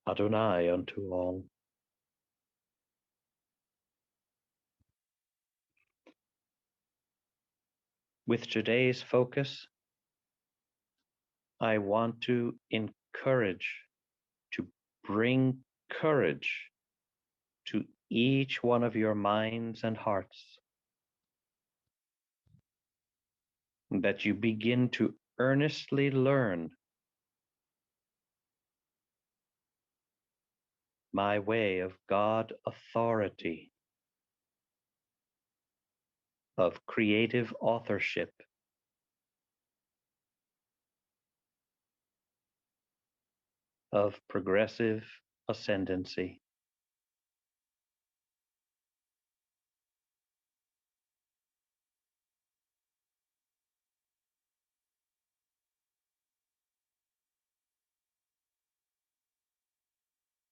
Adonai unto all. With today's focus, I want to encourage, to bring courage to each one of your minds and hearts, that you begin to earnestly learn my way of God authority, of creative authorship, of progressive ascendancy.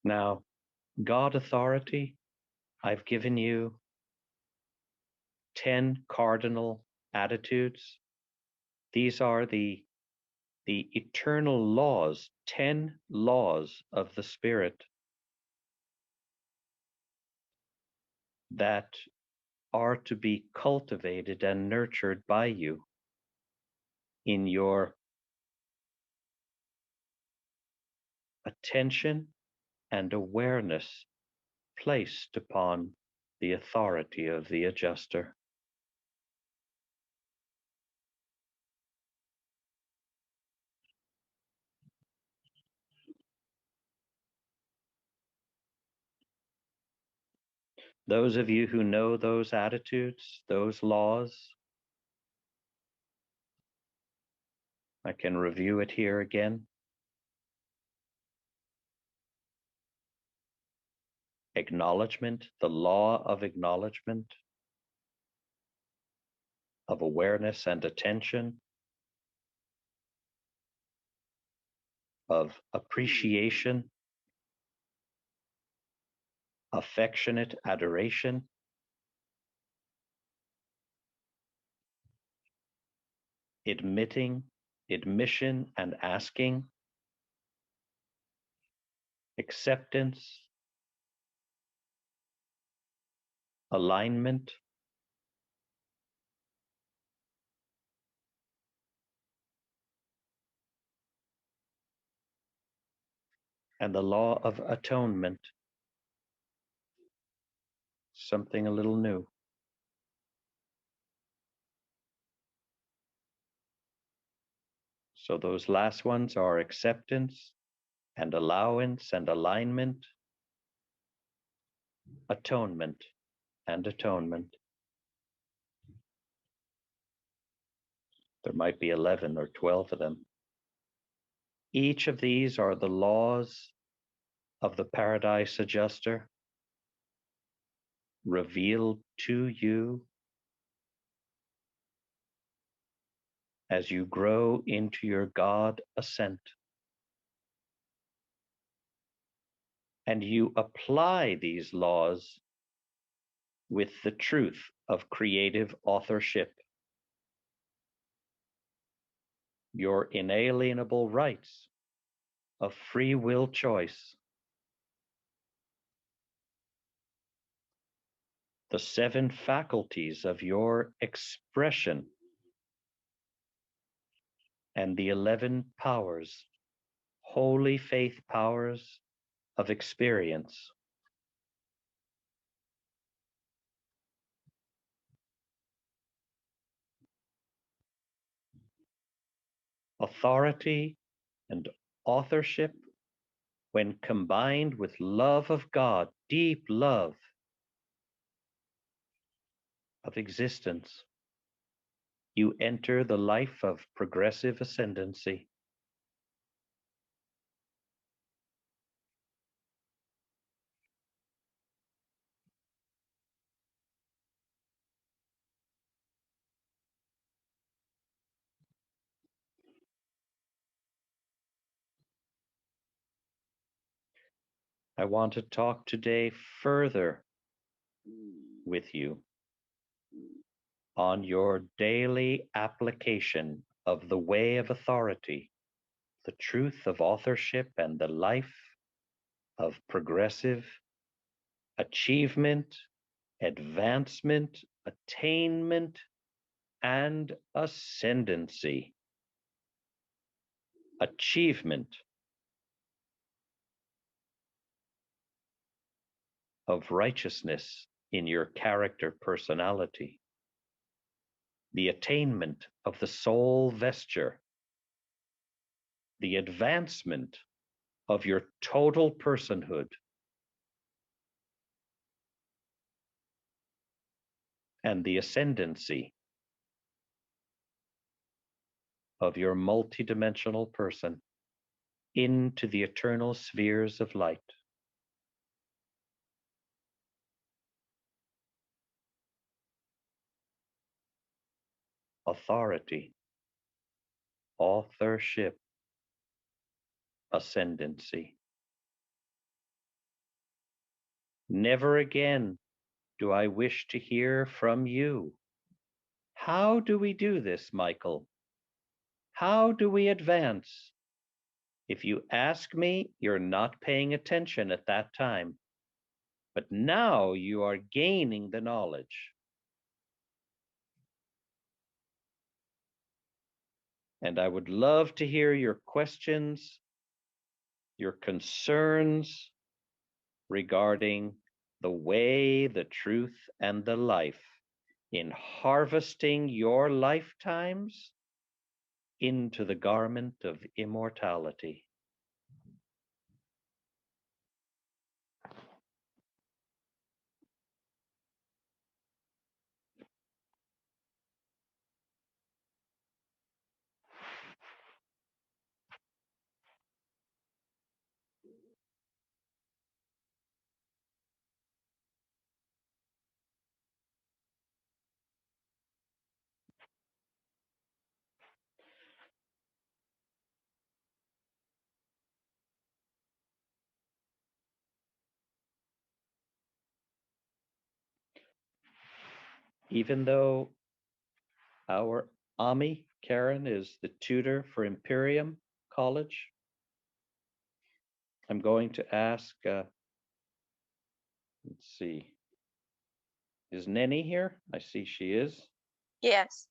Now, God authority, I've given you 10 cardinal attitudes. These are the eternal laws, 10 laws of the Spirit that are to be cultivated and nurtured by you in your attention and awareness placed upon the authority of the adjuster. Those of you who know those attitudes, those laws, I can review it here again. Acknowledgement, the law of acknowledgement, of awareness and attention, of appreciation, affectionate adoration, admission and asking, acceptance, alignment, and the law of atonement, something a little new. So those last ones are acceptance and allowance and alignment, atonement and atonement. There might be 11 or 12 of them. Each of these are the laws of the Paradise Adjuster revealed to you as you grow into your God ascent. And you apply these laws with the truth of creative authorship, your inalienable rights of free will choice, the 7 faculties of your expression, and the 11 powers, holy faith powers of experience. Authority and authorship, when combined with love of God, deep love of existence, you enter the life of progressive ascendancy. I want to talk today further with you on your daily application of the way of authority, the truth of authorship, and the life of progressive achievement, advancement, attainment, and ascendancy. Achievement of righteousness in your character personality. The attainment of the soul vesture. The advancement of your total personhood. And the ascendancy of your multidimensional person into the eternal spheres of light. Authority, authorship, ascendancy. Never again do I wish to hear from you. How do we do this, Michael? How do we advance? If you ask me, you're not paying attention at that time. But now you are gaining the knowledge. And I would love to hear your questions, your concerns regarding the way, the truth, and the life in harvesting your lifetimes into the garment of immortality. Even though our Ami, Karen, is the tutor for Imperium College, I'm going to ask, let's see, is Nenny here? I see she is. Yes.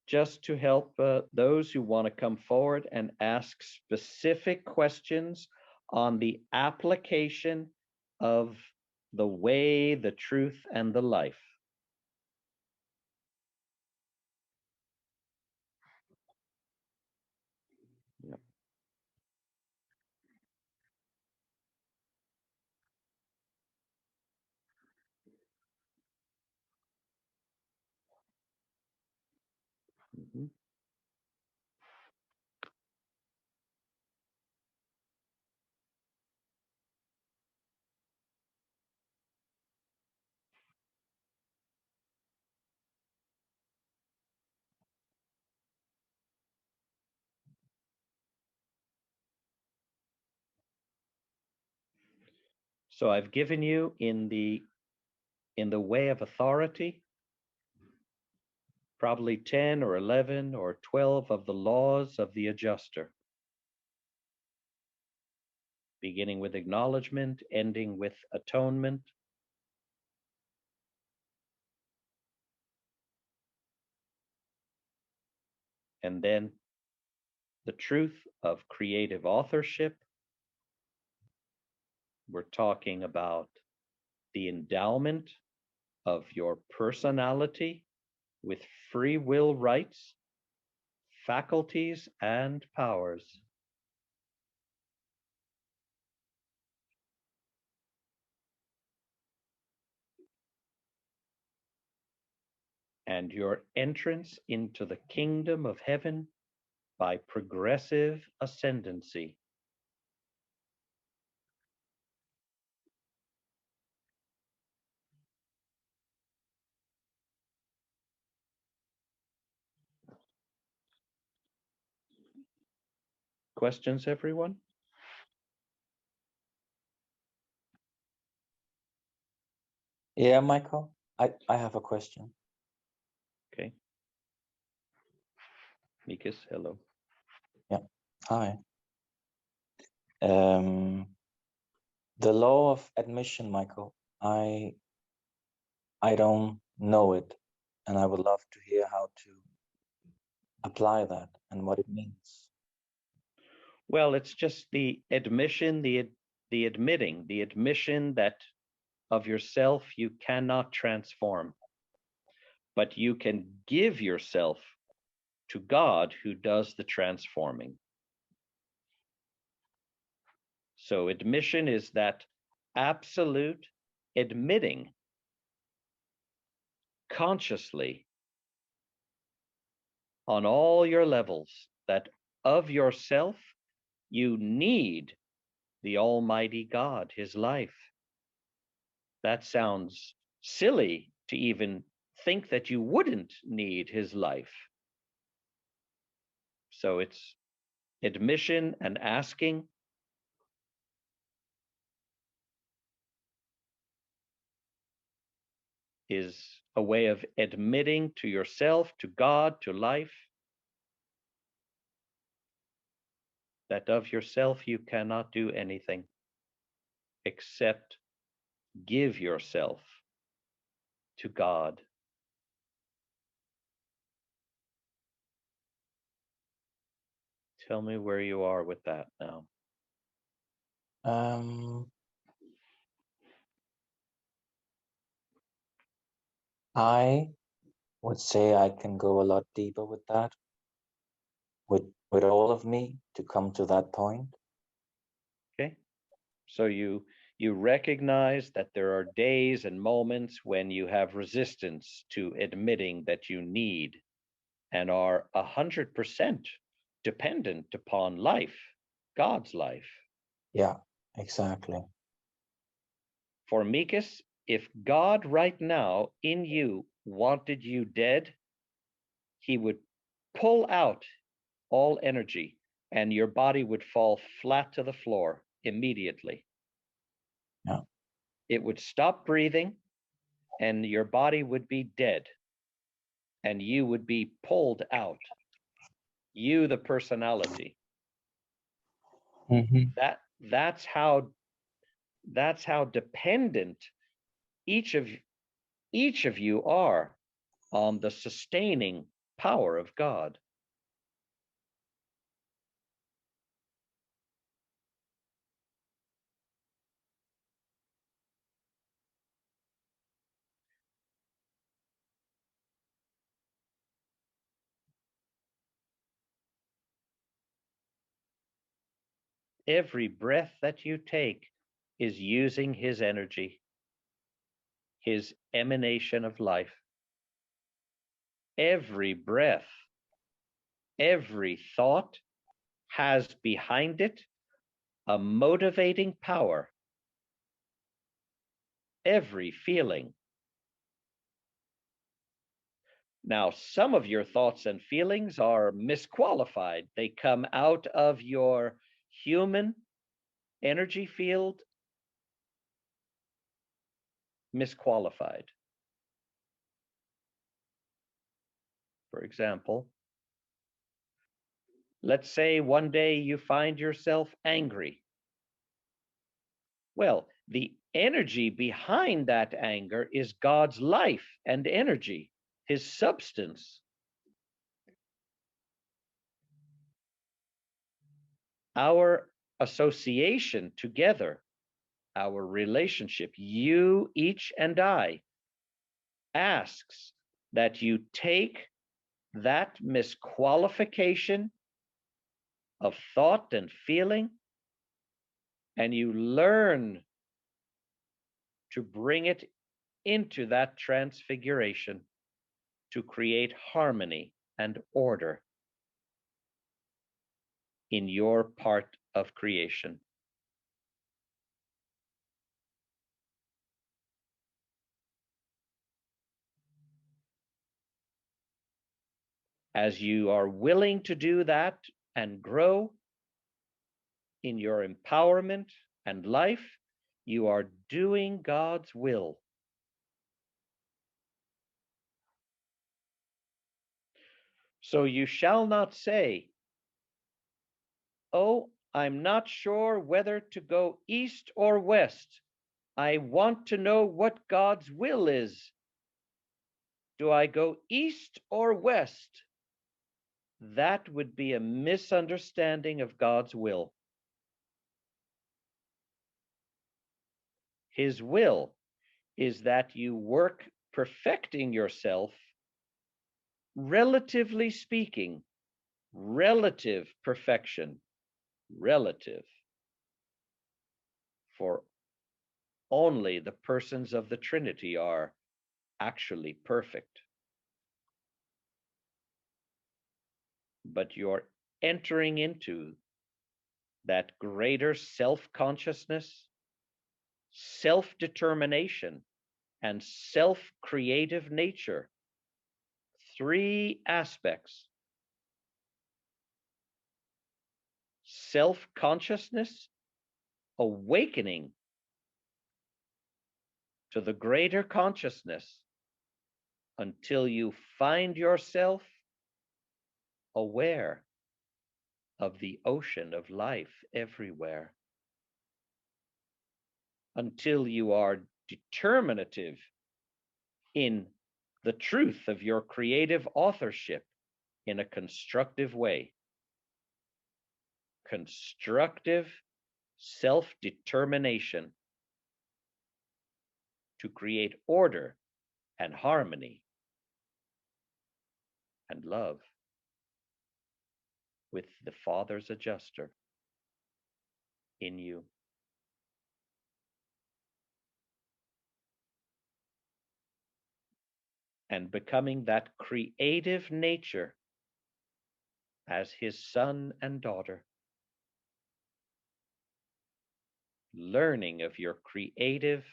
Just to help those who want to come forward and ask specific questions on the application of the way, the truth, and the life. Yep. Mhm. So I've given you in the way of authority, probably 10 or 11 or 12 of the laws of the adjuster, beginning with acknowledgement, ending with atonement, and then the truth of creative authorship. We're talking about the endowment of your personality with free will rights, faculties, and powers. And your entrance into the kingdom of heaven by progressive ascendancy. Questions, everyone? Yeah, Michael, I have a question. Okay. Mikas, hello. Yeah, hi. Um, The law of admission, Michael. I don't know it, and I would love to hear how to apply that and what it means. Well, it's just the admission, the admitting, the admission that of yourself you cannot transform, but you can give yourself to God who does the transforming. So admission is that absolute admitting consciously on all your levels that of yourself you need the Almighty God, His life. That sounds silly to even think that you wouldn't need His life. So it's admission and asking. Is a way of admitting to yourself, to God, to life, that of yourself you cannot do anything except give yourself to God. Tell me where you are with that now. I would say I can go a lot deeper with that, with all of me to come to that point. Okay. So you recognize that there are days and moments when you have resistance to admitting that you need and are 100% dependent upon life, God's life. Yeah, exactly. For Mikas, if God right now in you wanted you dead, He would pull out all energy and your body would fall flat to the floor immediately. Yeah. It would stop breathing and your body would be dead and you would be pulled out. You, the personality. Mm-hmm. That's how dependent each of you are on the sustaining power of God. Every breath that you take is using His energy, His emanation of life. Every breath, every thought has behind it a motivating power. Every feeling. Now, some of your thoughts and feelings are misqualified. They come out of your human energy field misqualified. For example, let's say one day you find yourself angry. Well, the energy behind that anger is God's life and energy, His substance. Our association together, our relationship, you, each, and I, asks that you take that misqualification of thought and feeling and you learn to bring it into that transfiguration to create harmony and order in your part of creation. As you are willing to do that and grow in your empowerment and life, you are doing God's will. So you shall not say, "Oh, I'm not sure whether to go east or west. I want to know what God's will is. Do I go east or west? That would be a misunderstanding of God's will. His will is that you work perfecting yourself, relatively speaking, relative perfection, relative, for only the persons of the Trinity are actually perfect. But you're entering into that greater self consciousness, self determination, and self creative nature. Three aspects: self consciousness, awakening to the greater consciousness until you find yourself aware of the ocean of life everywhere, until you are determinative in the truth of your creative authorship in a constructive way. Constructive self determination to create order and harmony and love with the Father's adjuster in you. And becoming that creative nature as his son and daughter, learning of your creative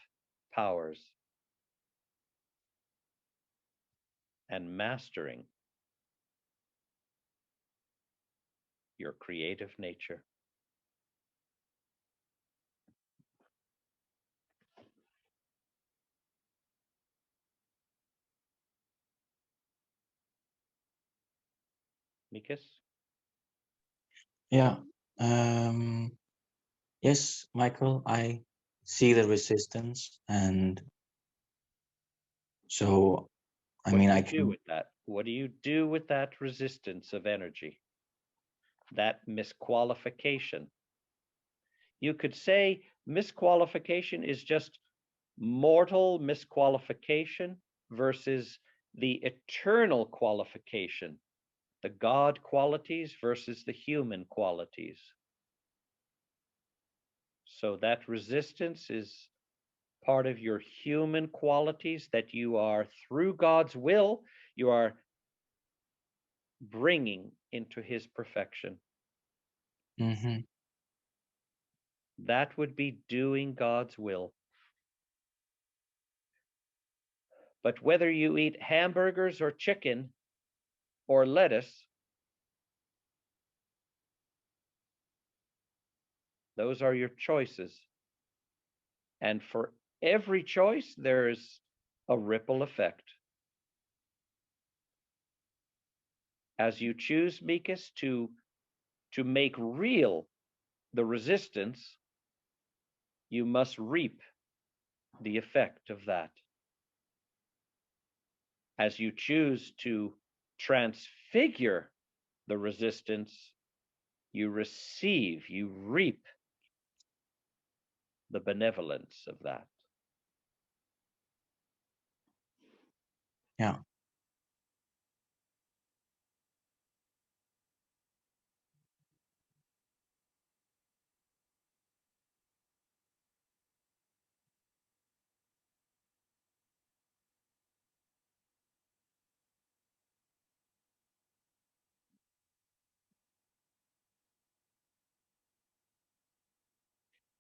powers and mastering your creative nature. Mikas? Yeah. Um, yes, Michael, I see the resistance, and so I What mean, do I you do can. with that? What do you do with that resistance of energy, that misqualification? You could say misqualification is just mortal misqualification versus the eternal qualification, the God qualities versus the human qualities. So that resistance is part of your human qualities that you are, through God's will, you are bringing into his perfection. Mm-hmm. That would be doing God's will. But whether you eat hamburgers or chicken or lettuce, those are your choices. And for every choice, there's a ripple effect. As you choose, Mikas, to make real the resistance, you must reap the effect of that. As you choose to transfigure the resistance, you receive, you reap the benevolence of that. Yeah.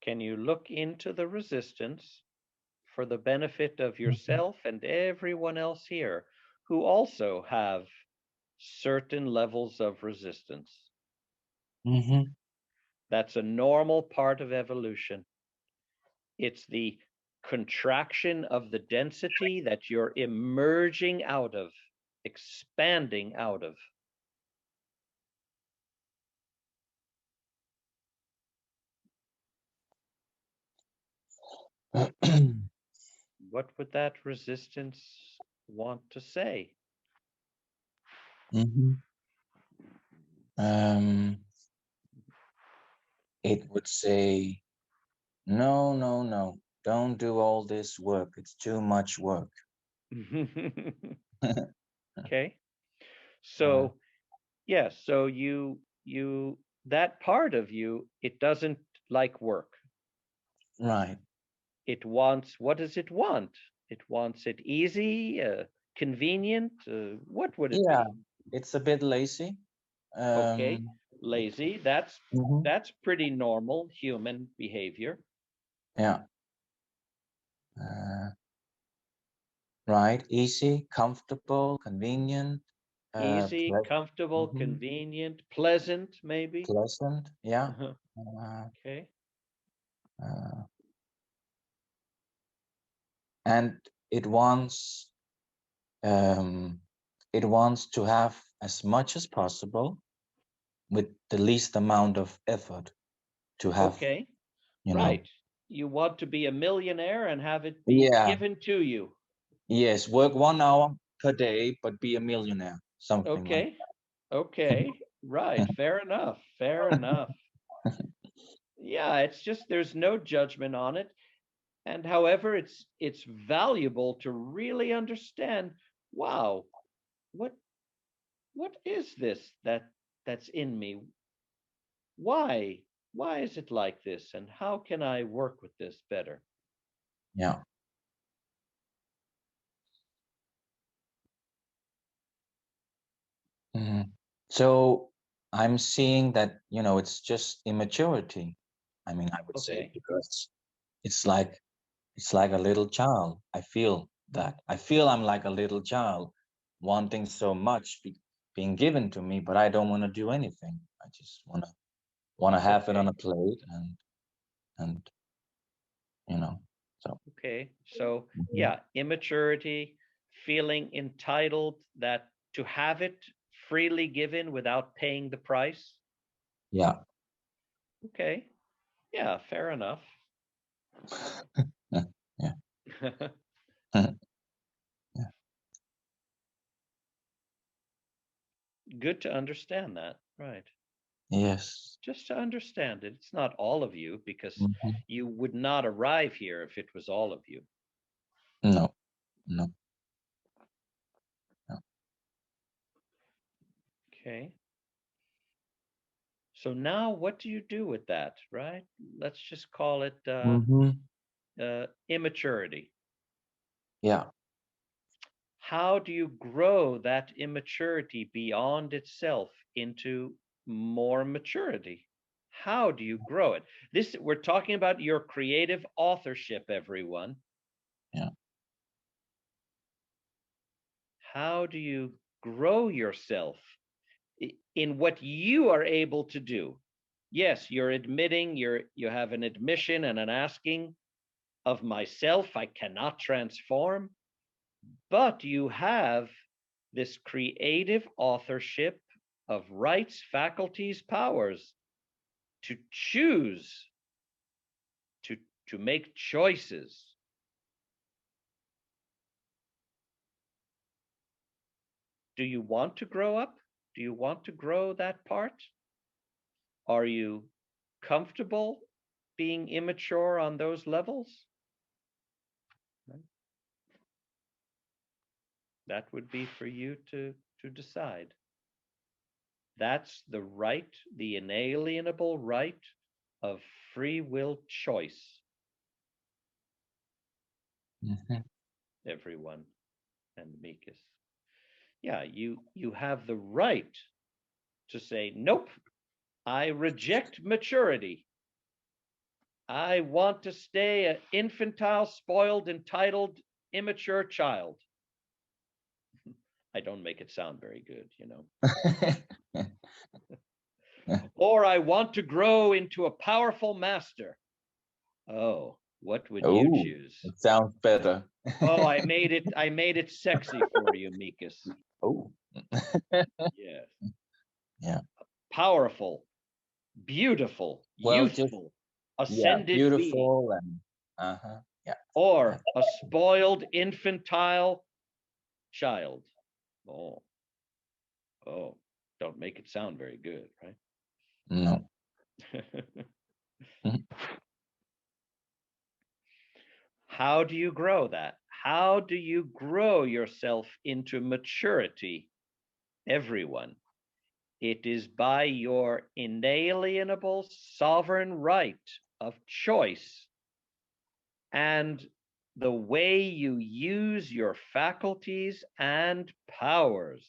Can you look into the resistance for the benefit of Mm-hmm. yourself and everyone else here who also have certain levels of resistance? Mm-hmm. That's a normal part of evolution. It's the contraction of the density that you're emerging out of, expanding out of. What would that resistance want to say? Mhm. It would say, no, no, no, don't do all this work. It's too much work. Okay. Uh, So, yes, so you that part of you, it doesn't like work. right. It wants, what does it want? It wants it easy, convenient. What would it Yeah, be? it's a bit lazy. Okay, Um, lazy. That's mhm. that's pretty normal human behavior. Yeah. Uh, right. Easy, comfortable, convenient, Easy, comfortable, mhm, convenient, pleasant, maybe. pleasant. Yeah. Uh-huh. Uh, Okay. uh, and it wants um, it wants to have as much as possible with the least amount of effort to have, Okay. you know. Right. You want to be a millionaire and have it be Yeah. given to you. Yes. Work 1 hour per day, but be a millionaire. Something like Okay. Okay. Right. Fair enough. Fair enough. Yeah, it's just there's no judgment on it. And however, it's valuable to really understand, wow, what what is this that's in me? Why? Why is it like this? And how can I work with this better? yeah. Mhm. So I'm seeing that, it's just immaturity. I mean, I would say, Okay. because it's like a little child. I feel that. I feel I'm like a little child wanting so much being given to me, but I don't want to do anything. I just want to have it on Okay. a plate and you know. So Okay. So, mhm. yeah, immaturity, feeling entitled that to have it freely given without paying the price. Yeah. Okay. Yeah, fair enough. Yeah. Yeah. Good to understand that. Right. Yes. Just to understand it. It's not all of you because Mhm. you would not arrive here if it was all of you. No, no, no. Okay. So now what do you do with that, right? Let's just call it Hmm. immaturity. Yeah. How do you grow that immaturity beyond itself into more maturity? How do you grow it? This we're talking about your creative authorship, everyone. Yeah. How do you grow yourself in what you are able to do? Yes, you're admitting you have an admission and an asking of myself I cannot transform, but you have this creative authorship of rights, faculties, powers to choose, to to make choices. Do you want to grow up? Do you want to grow that part? Are you comfortable being immature on those levels? That would be for you to decide. That's the right, the inalienable right of free will choice, Hmm. everyone, and Mikas. Yeah, you have the right to say, nope, I reject maturity. I want to stay an infantile, spoiled, entitled, immature child. I don't make it sound very good, you know. Or I want to grow into a powerful master. Oh, what would you Oh, choose? it sounds better. Oh, I made it sexy for you, Mikas. Oh, Yes. yeah. Powerful, beautiful, Well, just youthful, yeah, ascended being. beautiful and uh-huh. Yeah. or a spoiled infantile child. Oh, oh, don't make it sound very good, right? No. Mhm. How do you grow that? How do you grow yourself into maturity, everyone? It is by your inalienable sovereign right of choice and the way you use your faculties and powers.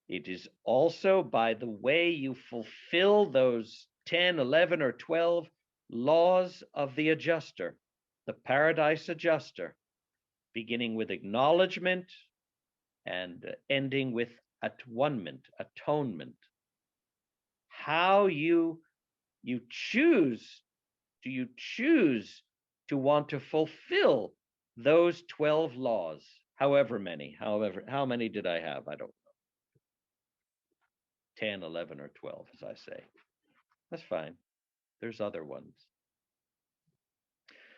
It is also by the way you fulfill those 10, 11, or 12 laws of the adjuster, the paradise adjuster, beginning with acknowledgement and ending with atonement. How you choose, do you choose to want to fulfill those 12 laws, however many, how many did I have? I don't know, 10, 11, or 12, as I say. That's fine. There's other ones.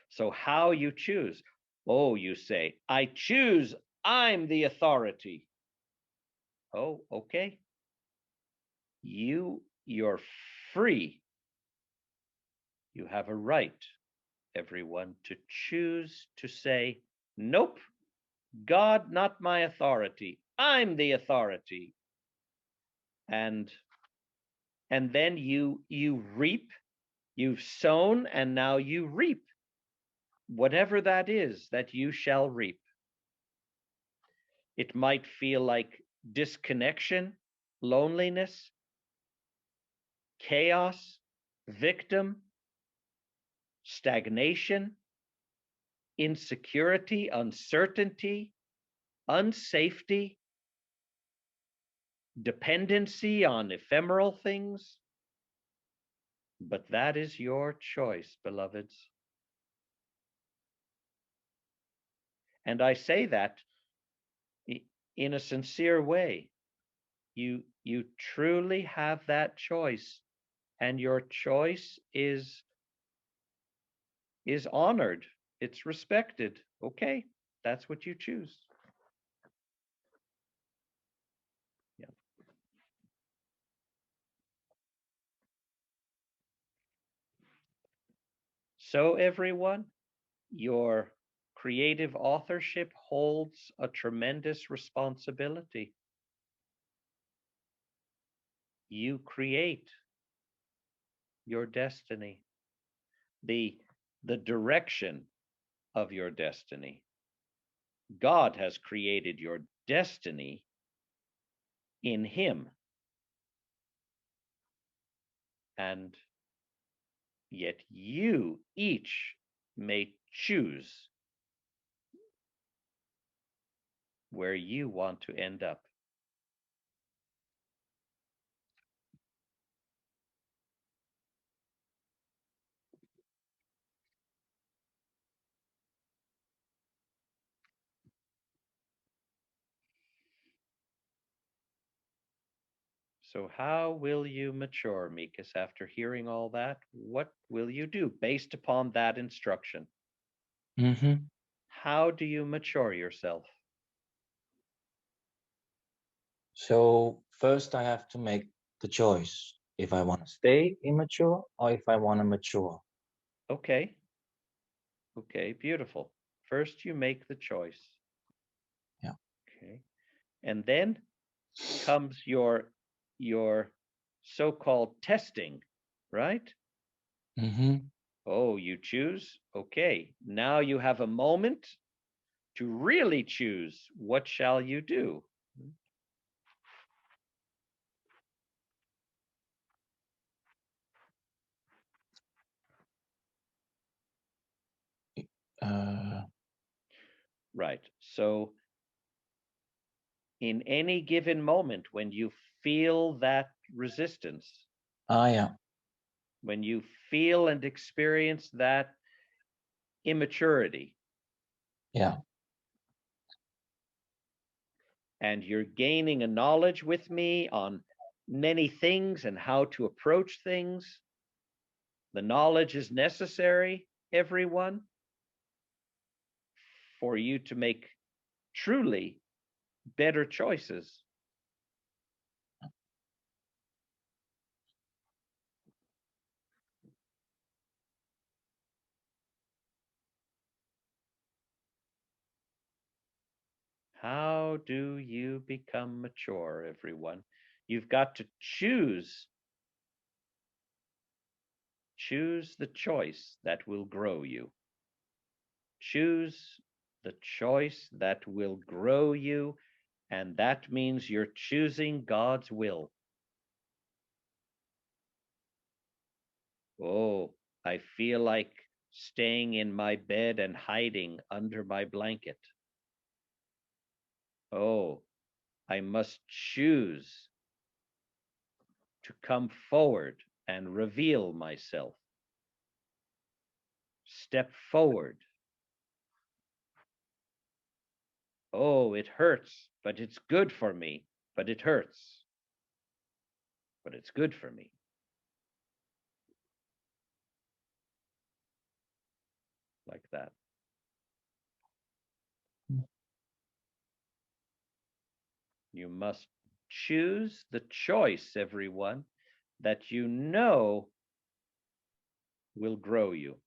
So how you choose? Oh, you say, I choose, I'm the authority. Oh, okay. You're free. You have a right, everyone, to choose to say, nope, God, not my authority. I'm the authority. And then you reap, you've sown, and now you reap. Whatever that is that you shall reap. It might feel like disconnection, loneliness, chaos, victim, stagnation, insecurity, uncertainty, unsafety, dependency on ephemeral things. But that is your choice, beloveds. And I say that in a sincere way. You truly have that choice, and your choice is honored. It's respected. Okay, that's what you choose. Yeah. So everyone, your creative authorship holds a tremendous responsibility. You create your destiny, the the direction of your destiny. God has created your destiny in him, and yet you each may choose where you want to end up. So how will you mature, Mikas, after hearing all that? What will you do based upon that instruction? Mm-hmm. How do you mature yourself? So first I have to make the choice if I want to stay immature or if I want to mature. Okay, okay, beautiful. First, you make the choice. Yeah. Okay. And then comes your so-called testing, right? Mm-hmm. Oh, you choose? Okay. Now you have a moment to really choose what shall you do. Uh, Right. So in any given moment when you feel that resistance, yeah. when you feel and experience that immaturity, Yeah. and you're gaining a knowledge with me on many things and how to approach things, the knowledge is necessary. everyone, for you to make truly better choices. How do you become mature, everyone? You've got to choose the choice that will grow you. Choose the choice that will grow you, and that means you're choosing God's will. Oh, I feel like staying in my bed and hiding under my blanket. Oh, I must choose to come forward and reveal myself. Step forward. Oh, it hurts, but it's good for me. But it hurts, but it's good for me. Like that. You must choose the choice, everyone, that you know will grow you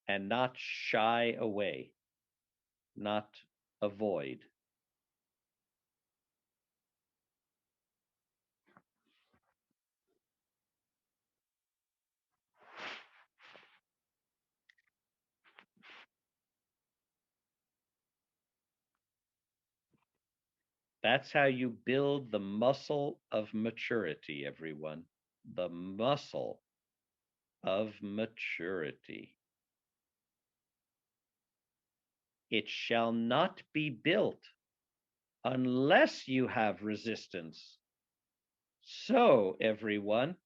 and not shy away, not avoid. That's how you build the muscle of maturity, everyone. The muscle of maturity. It shall not be built unless you have resistance. So, everyone,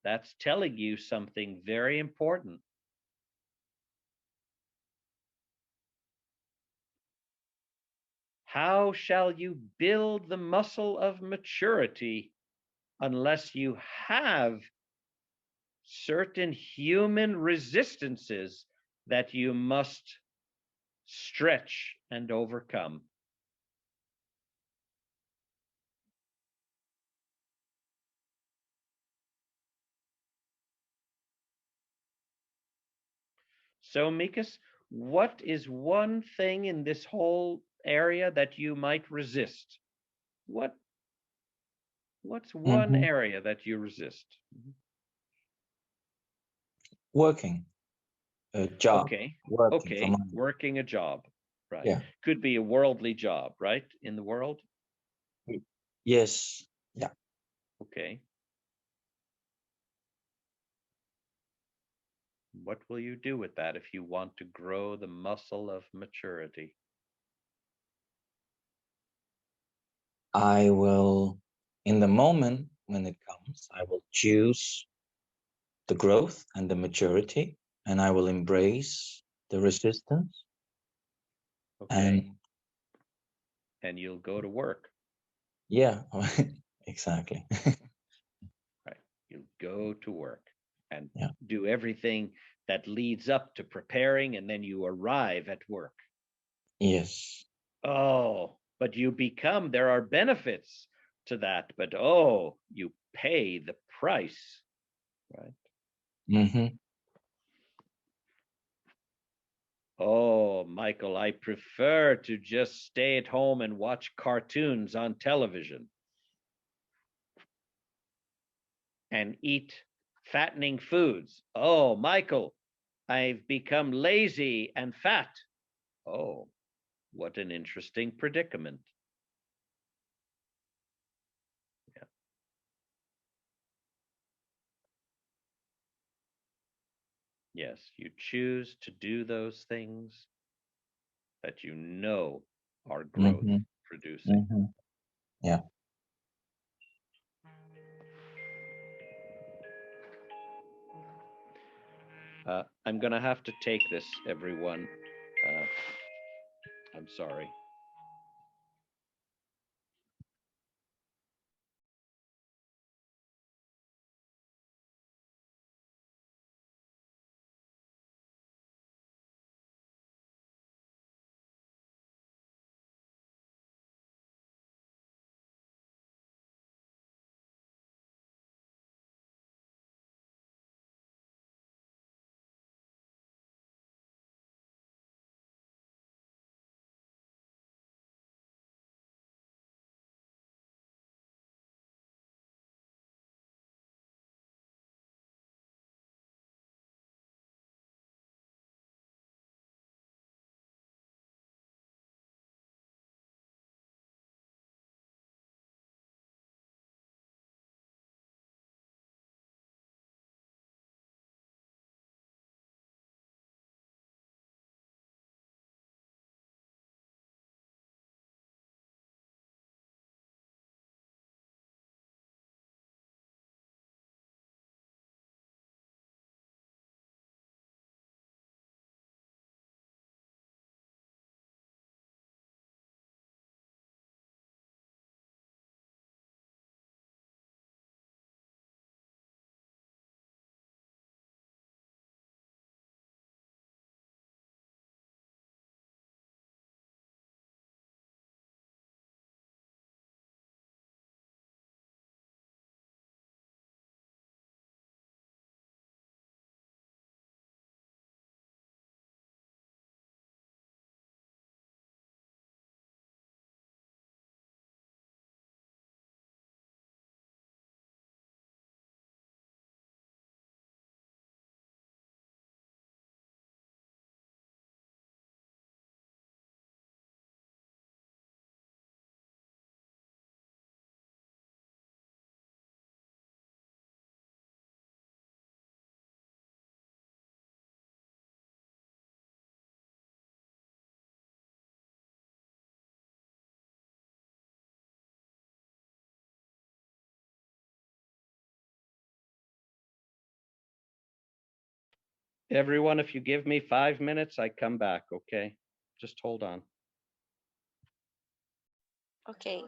that's telling you something very important. How shall you build the muscle of maturity unless you have certain human resistances that you must stretch and overcome? So, Mikas, what is one thing in this whole area that you might resist? What what's one Mm-hmm. area that you resist? Working a job, Okay. working for Okay. money. Working a job. Right. Yeah. Could be a worldly job, right? In the world. Yes. Yeah. Okay. What will you do with that if you want to grow the muscle of maturity? I will, in the moment when it comes, I will choose the growth and the maturity, and I will embrace the resistance. Okay. And And you'll go to work. yeah, exactly. Right. You'll go to work and Yeah. do everything that leads up to preparing, and then you arrive at work. Yes. Oh, but you become, there are benefits to that, but oh, you pay the price, right? Mm-hmm. Oh, Michael, I prefer to just stay at home and watch cartoons on television and eat fattening foods. Oh, Michael, I've become lazy and fat. Oh, what an interesting predicament. Yeah. Yes, you choose to do those things that you know are growth Mm-hmm. producing. Mm-hmm. Yeah. I'm going to have to take this, everyone. Uh, I'm sorry. Everyone, if you give me 5 minutes, I come back, okay? Just hold on. Okay.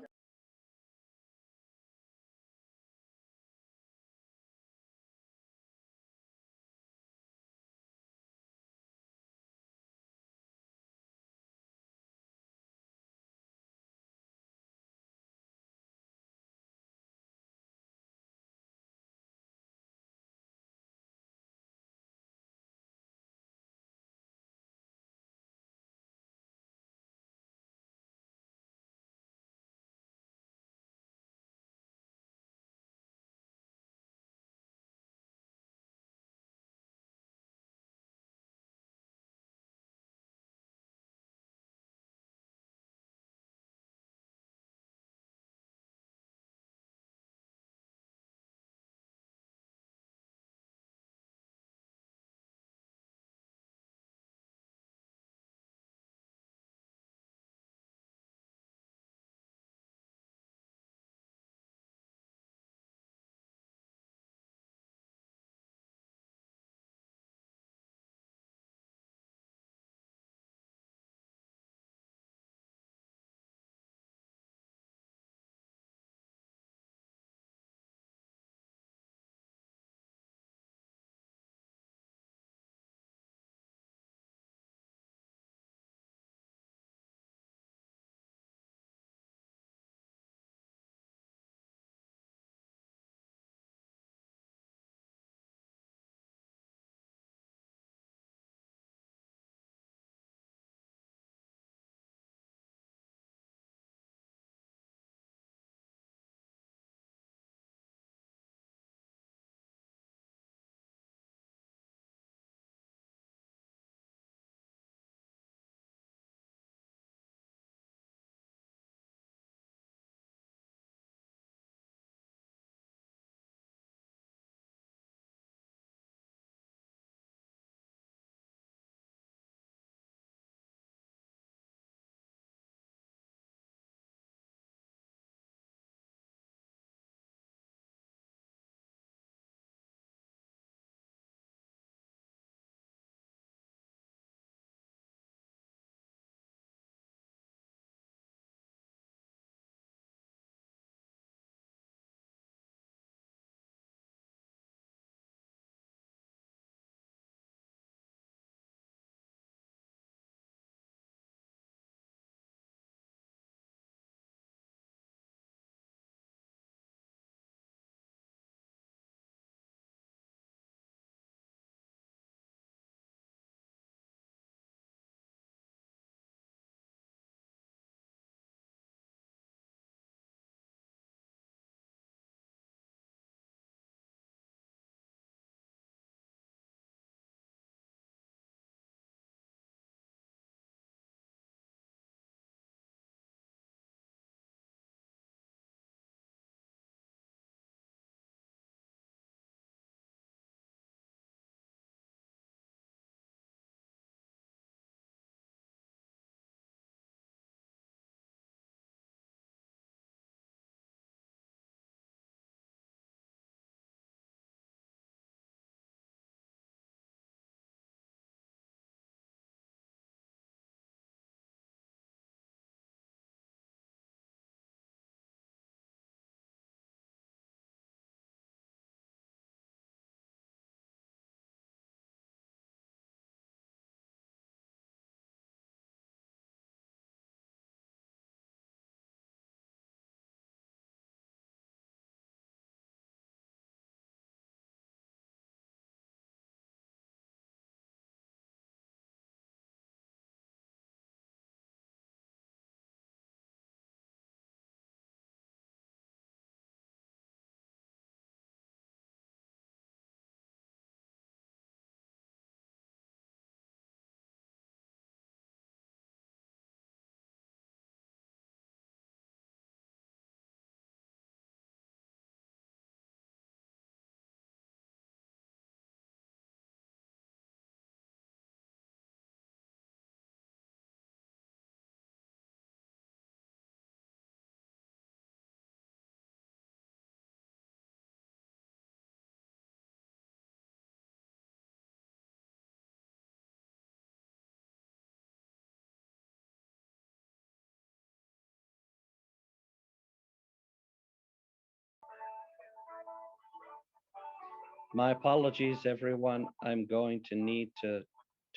My apologies, everyone. I'm going to need to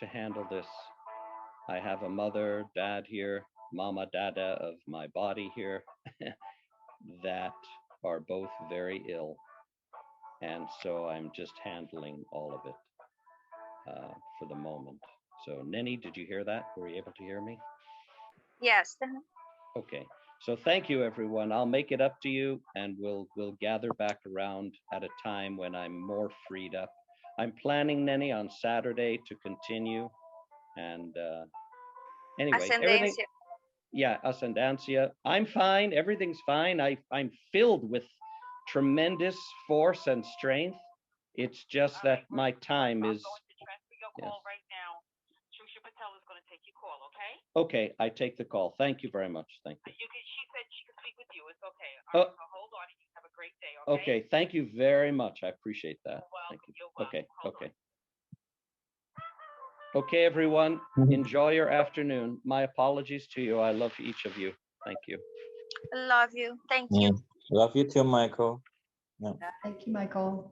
handle this. I have a mother, dad here, mama, dada of my body here that are both very ill. And so I'm just handling all of it for the moment. So, Nenny, did you hear that? Were you able to hear me? Yes. Okay. So thank you, everyone. I'll make it up to you, and we'll gather back around at a time when I'm more freed up. I'm planning, Nenny, on Saturday to continue. And anyway, everything. Ascendencia. Yeah, Ascendancia. I'm fine. Everything's fine. I'm filled with tremendous force and strength. It's just that my time is. Yes. Okay, I take the call. Thank you very much. Thank you. She said she could speak with you. It's okay. All right, so hold on and you have a great day. Okay. Thank you very much. I appreciate that. Thank you. Okay. Okay. Okay, everyone. Enjoy your afternoon. My apologies to you. I love each of you. Thank you. Love you. Thank Yeah. you. Love you too, Michael. Yeah. Thank you, Michael.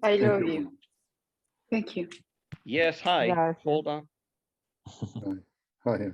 I Thank love you. you. Thank you. Yes. Hi. Gracias. Hold on. Hi.